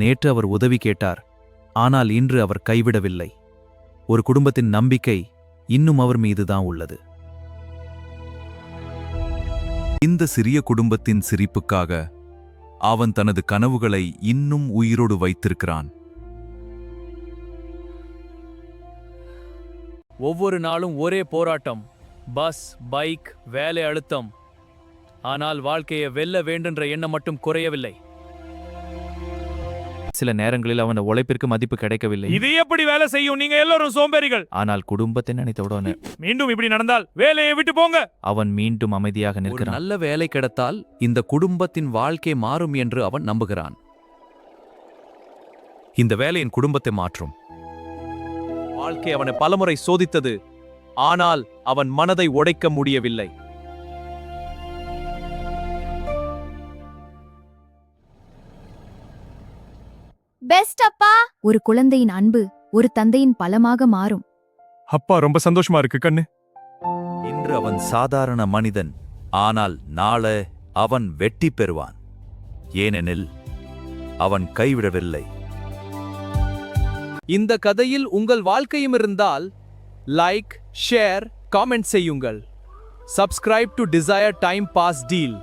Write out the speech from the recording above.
நேற்று அவர் உதவி கேட்டார், ஆனால் இன்று அவர் கைவிடவில்லை. ஒரு குடும்பத்தின் நம்பிக்கை இன்னும் அவர் மீதுதான் உள்ளது. இந்த சிறிய குடும்பத்தின் சிரிப்புக்காக அவன் தனது கனவுகளை இன்னும் உயிரோடு வைத்திருக்கிறான். ஒவ்வொரு நாளும் ஒரே போராட்டம், பஸ், பைக், வேலை அழுத்தம். ஆனால் வாழ்க்கையை வெல்ல வேண்டுன்ற எண்ணம் மட்டும் குறையவில்லை. சில நேரங்களில் அவன் உழைப்பிற்கு மதிப்பு கிடைக்கவில்லை. இது எப்படி வேலை செய்யும்? நீங்க எல்லாரும் சோம்பேறிகள். ஆனால் குடும்பத்தை நினைத்தவுடனே மீண்டும் இப்படி நடந்தால் வேலையை விட்டு போங்க. அவன் மீண்டும் அமைதியாக நிற்கிறான். நல்ல வேலை கிடைத்தால் இந்த குடும்பத்தின் வாழ்க்கை மாறும் என்று அவன் நம்புகிறான். இந்த வேலையின் குடும்பத்தை மாற்றும். வாழ்க்கை அவனை பலமுறை சோதித்தது, ஆனால் அவன் மனதை உடைக்க முடியவில்லை. பெஸ்ட் அப்பா. ஒரு குழந்தையின் அன்பு ஒரு தந்தையின் பலமாக மாறும். அப்பா ரொம்ப சந்தோஷமா இருக்கு கண்ணு. இன்று அவன் சாதாரண மனிதன், ஆனால் நாளை அவன் வெற்றி பெறுவான். ஏனெனில் அவன் கைவிடவில்லை. இந்த கதையில் உங்கள் வாழ்க்கையும் இருந்தால் லைக், ஷேர், காமெண்ட் செய்யுங்கள். Subscribe to desire time pass deal.